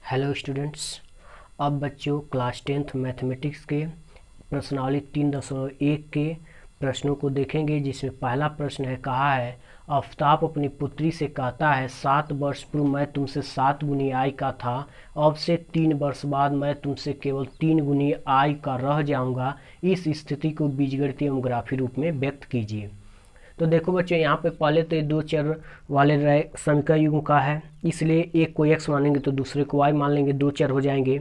Hello students. अब बच्चों class 10th mathematics के प्रश्नावली 3.1 के प्रश्नों को देखेंगे, जिसमें पहला प्रश्न है, कहा है आफताब अपनी पुत्री से कहता है 7 वर्ष पूर्व मैं तुमसे 7 गुनी आई का था, अब से 3 वर्ष बाद मैं तुमसे केवल 3 गुनी आई का रह जाऊंगा। इस स्थिति को बीजगणितीय एवं ग्राफी रूप में व्यक्त कीजिए। तो देखो बच्चों, यहाँ पे पहले तो ये 2 चर वाले समीकरण युग्म का है, इसलिए एक को x मानेंगे तो दूसरे को y मान लेंगे, 2 चर हो जाएंगे।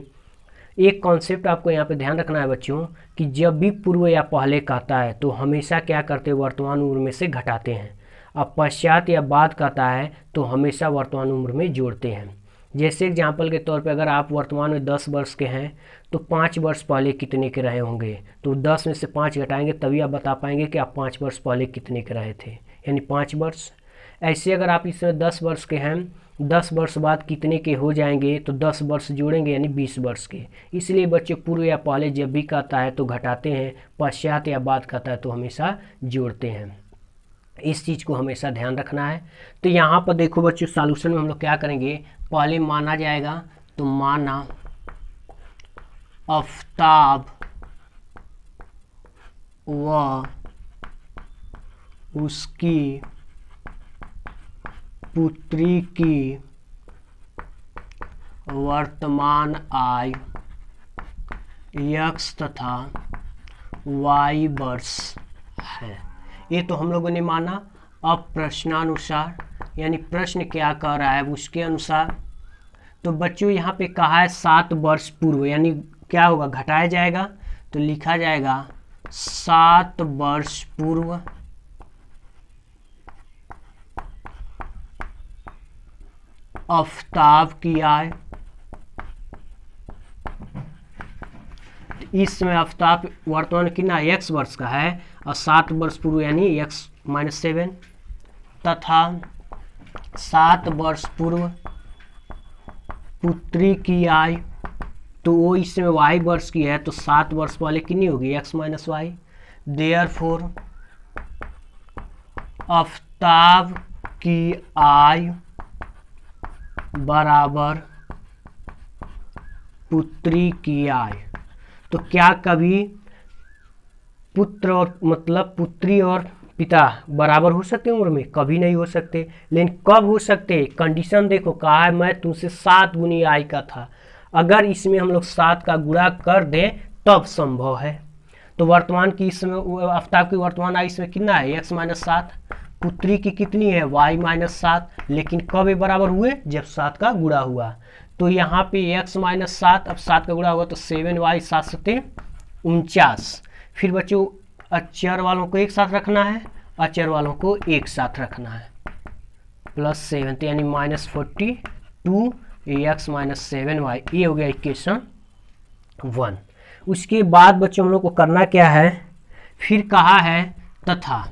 एक कॉन्सेप्ट आपको यहाँ पे ध्यान रखना है बच्चों कि जब भी पूर्व या पहले कहता है तो हमेशा क्या करते हैं, वर्तमान उम्र में से घटाते हैं। अब पश्चात या बाद कहता है तो हमेशा वर्तमान उम्र में जोड़ते हैं। जैसे एग्जाम्पल के तौर पे अगर आप वर्तमान में 10 वर्ष के हैं तो 5 वर्ष पहले कितने के रहे होंगे, तो 10 में से 5 घटाएंगे तभी आप बता पाएंगे कि आप 5 वर्ष पहले कितने के रहे थे, यानी 5 वर्ष। ऐसे अगर आप इसमें 10 वर्ष के हैं, 10 वर्ष बाद कितने के हो जाएंगे, तो 10 वर्ष जोड़ेंगे यानी 20 वर्ष के। इसलिए बच्चे पूर्व या पहले जब भी कहता है तो घटाते हैं, पश्चात या बाद कहता है तो हमेशा जोड़ते हैं। इस चीज़ को हमेशा ध्यान रखना है। तो यहाँ पर देखो बच्चों, सॉल्यूशन में हम लोग क्या करेंगे, पहले माना जाएगा तो माना आफताब व उसकी पुत्री की वर्तमान आय x तथा y वर्ष है। ये तो हम लोगों ने माना। अब प्रश्नानुसार, यानी प्रश्न क्या कह रहा है उसके अनुसार, तो बच्चों यहाँ पे कहा है 7 वर्ष पूर्व, यानी क्या होगा, घटाया जाएगा तो लिखा जाएगा 7 वर्ष पूर्व आफताब की आय। इस समय आफताब वर्तमान कितना x वर्ष का है और 7 वर्ष पूर्व यानी x-7 तथा 7 वर्ष पूर्व पुत्री की आय, तो वो इस समय y वर्ष की है तो 7 वर्ष पहले कितनी होगी, x-y। देयरफॉर आफताब की आय बराबर पुत्री की आय। तो क्या कभी पुत्र और मतलब पुत्री और पिता बराबर हो सकते हैं उम्र में? कभी नहीं हो सकते। लेकिन कब हो सकते, कंडीशन देखो, कहा है मैं तुमसे 7 गुनी आय का था। अगर इसमें हम लोग 7 का गुणा कर दें तब संभव है। तो वर्तमान की इसमें आफताब की वर्तमान आय इसमें कितना है, x-7, पुत्री की कितनी है, y-7, लेकिन कब ये बराबर हुए, जब 7 का गुणा हुआ। तो यहाँ पे x-7, अब 7 का गुणा होगा तो 7y 7-49। फिर बच्चों अचर वालों को एक साथ रखना है, अचर वालों को एक साथ रखना है, +7 यानी -42 x-7y। ये हो गया इक्वेशन 1। उसके बाद बच्चों हम लोग को करना क्या है, फिर कहा है तथा,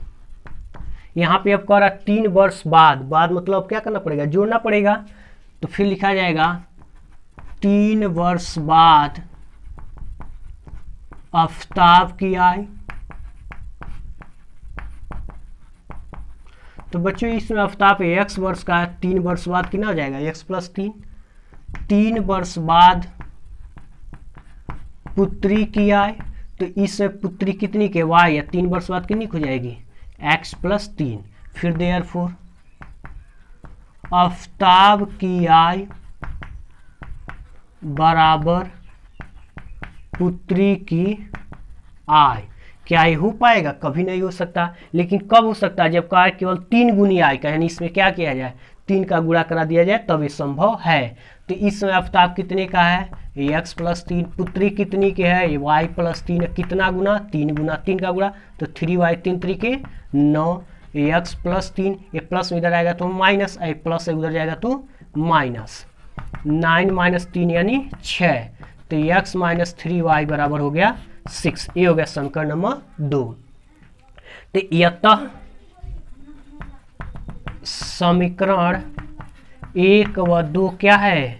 यहाँ पे अब कह रहा 3 वर्ष बाद मतलब क्या करना पड़ेगा, जोड़ना पड़ेगा। तो फिर लिखा जाएगा 3 वर्ष बाद आफताब की आय। तो बच्चों इसमें आफताब x वर्ष का है, 3 वर्ष बाद कितना हो जाएगा, x+3। 3 वर्ष बाद पुत्री की आय, तो इसमें पुत्री कितनी के, y, या 3 वर्ष बाद कितनी हो जाएगी, x+3। फिर देयरफॉर आफताब की आय बराबर पुत्री की आय। क्या ये हो पाएगा, कभी नहीं हो सकता। लेकिन कब हो सकता है, जब कहा केवल 3 गुनी आय का, यानी इसमें क्या किया जाए, 3 का गुणा करा दिया जाए तब ये संभव है। तो इसमें आफताब कितने का है, x+3, पुत्री कितनी के है, ये y+3, कितना गुना, 3 गुना, 3 का गुणा तो 3y, 3 के 9, x+3, ये प्लस इधर आएगा तो माइनस, प्लस उधर जाएगा तो माइनस, 9 - 3 यानी 6, तो x-3y बराबर हो गया 6। ये हो गया समीकरण नंबर 2। तो यतः समीकरण 1 व 2 क्या है,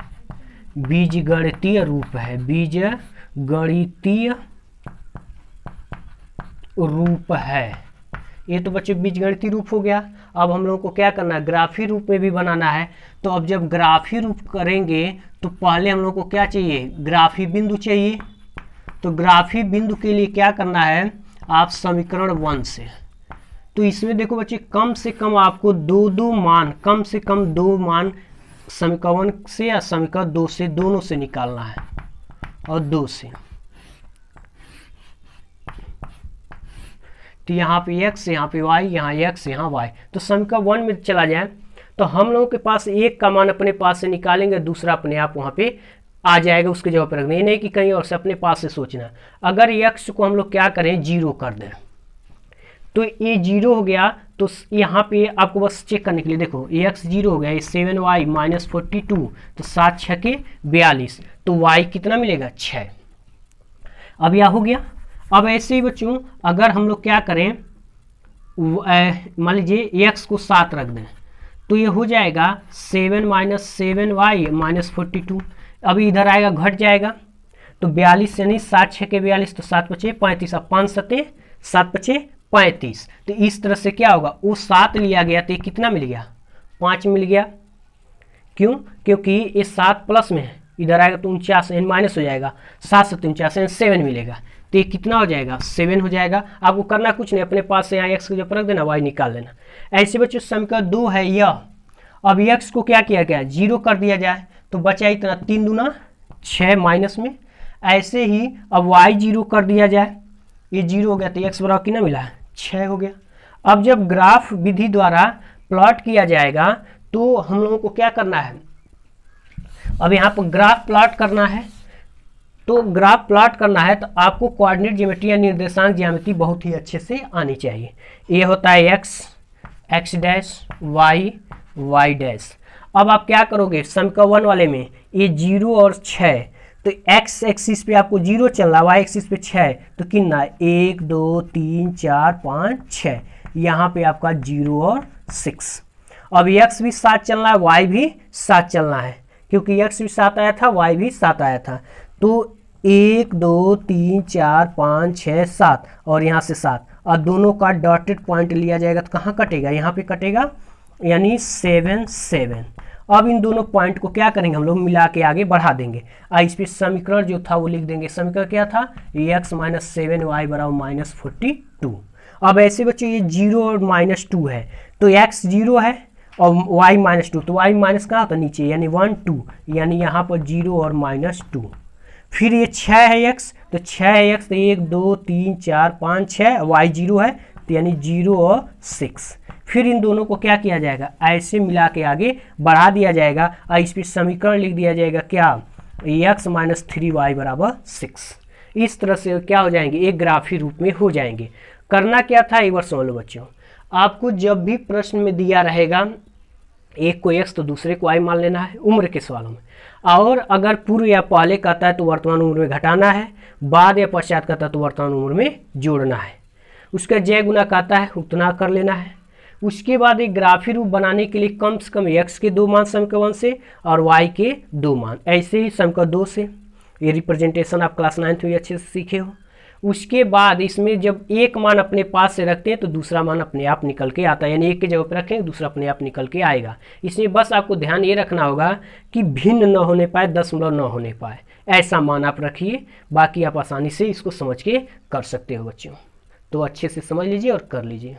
बीजगणितीय रूप है, बीजगणितीय रूप है। ये तो बच्चे बीजगणितीय रूप हो गया। अब हम लोगों को क्या करना है, ग्राफी रूप में भी बनाना है। तो अब जब ग्राफी रूप करेंगे तो पहले हम लोग को क्या चाहिए, ग्राफी बिंदु चाहिए। तो ग्राफी बिंदु के लिए क्या करना है, आप समीकरण 1 से, तो इसमें देखो बच्चे कम से कम आपको दो मान, कम से कम 2 मान समीकरण 1 से या समीकरण 2 से, दोनों से निकालना है और 2 से। तो यहाँ पे x, यहाँ पे y, यहाँ x, यहाँ y। तो समीकरण 1 में चला जाए तो हम लोगों के पास एक का मान अपने पास से निकालेंगे, दूसरा अपने आप वहाँ पे आ जाएगा, उसके जगह पर रखना। ये नहीं कि कहीं और से अपने पास से सोचना। अगर x को हम लोग क्या करें, 0 कर दें, तो ये 0 हो गया। तो यहाँ पे आपको बस चेक करने के लिए देखो, ये x 0 हो गया, ये 7y माइनस 42, तो 7 6 के 42, तो y कितना मिलेगा, 6। अब यह हो गया। अब ऐसे ही बच्चों अगर हम लोग क्या करें, मान लीजिए x को 7 रख दें, तो ये हो जाएगा 7 माइनस 7y माइनस 42। अभी इधर आएगा, घट जाएगा, तो 42 यानी 7 6 के 42, तो 7 5 35, अब 5 7 7 5 35। तो इस तरह से क्या होगा, वो 7 लिया गया तो ये कितना मिल गया, 5 मिल गया। क्यों, क्योंकि ये 7 प्लस में है, इधर आएगा तो 49 माइनस हो जाएगा, 7 7 49 7 मिलेगा, तो ये कितना हो जाएगा, 7 हो जाएगा। आपको करना कुछ नहीं, अपने पास से यहाँ x को जब रख देना, y निकाल लेना। ऐसे बच्चों समीकरण 2 है यह। अब x को क्या किया गया, 0 कर दिया जाए, तो बचा इतना 3 दूना 6 माइनस में। ऐसे ही अब y 0 कर दिया जाए, ये 0 हो गया, तो x बराबर कितना मिला, 6 हो गया। अब जब ग्राफ विधि द्वारा प्लॉट किया जाएगा तो हम लोगों को क्या करना है, अब यहाँ पर ग्राफ प्लॉट करना है। तो ग्राफ प्लॉट करना है तो आपको कोऑर्डिनेट ज्योमेट्री या निर्देशांक ज्यामिति बहुत ही अच्छे से आनी चाहिए। ये होता है x, x dash, y, y dash. अब आप क्या करोगे, समीकरण 1 वाले में ये 0 और 6, तो x एक्सिस पे आपको 0 चलना, y एक्सिस पे 6, तो कितना 1 2 3 4 5 6, यहाँ पे आपका 0 और 6। अब x भी 7 चलना है, y भी 7 चलना है, क्योंकि x भी 7 आया था, y भी 7 आया था। तो 1 2 3 4 5 6 7 और यहाँ से 7, और दोनों का डॉटेड पॉइंट लिया जाएगा तो कहाँ कटेगा, यहाँ पे कटेगा, यानी 7 7। अब इन दोनों पॉइंट को क्या करेंगे, हम लोग मिला के आगे बढ़ा देंगे। इस पे समीकरण जो था वो लिख देंगे। समीकरण क्या था, x माइनस 7y बराबर माइनस 42। अब ऐसे बच्चों ये 0 और माइनस 2 है, तो x 0 है और y माइनस 2, तो y माइनस कहाँ होता है, नीचे, यानी 1 2, यानी यहाँ पर 0 और माइनस 2। फिर ये 6 है x, तो 6 है x, तो 1 2 3 4 5 6, y 0 है, तो यानी 0 और 6। फिर इन दोनों को क्या किया जाएगा, ऐसे मिला के आगे बढ़ा दिया जाएगा, और इस पर समीकरण लिख दिया जाएगा क्या, x माइनस 3y बराबर 6। इस तरह से क्या हो जाएंगे, एक ग्राफी रूप में हो जाएंगे। करना क्या था एक बार समझ लो बच्चों, आपको जब भी प्रश्न में दिया रहेगा एक को x तो दूसरे को y मान लेना है उम्र के सवालों में, और अगर पूर्व या पहले कहता है तो वर्तमान उम्र में घटाना है, बाद या पश्चात कहता है तो वर्तमान उम्र में जोड़ना है। उसका जय गुना कहता है उतना कर लेना है। उसके बाद एक ग्राफी रूप बनाने के लिए कम से कम x के 2 मान समीकरण 1 से और y के 2 मान, ऐसे ही समीकरण 2 से। ये रिप्रेजेंटेशन आप क्लास 9 में अच्छे से सीखे हो। उसके बाद इसमें जब एक मान अपने पास से रखते हैं तो दूसरा मान अपने आप निकल के आता है, यानी एक की जगह पर रखेंगे दूसरा अपने आप निकल के आएगा। इसमें बस आपको ध्यान ये रखना होगा कि भिन्न न होने पाए, दशमलव न होने पाए, ऐसा मान आप रखिए। बाकी आप आसानी से इसको समझ के कर सकते हो बच्चों। तो अच्छे से समझ लीजिए और कर लीजिए।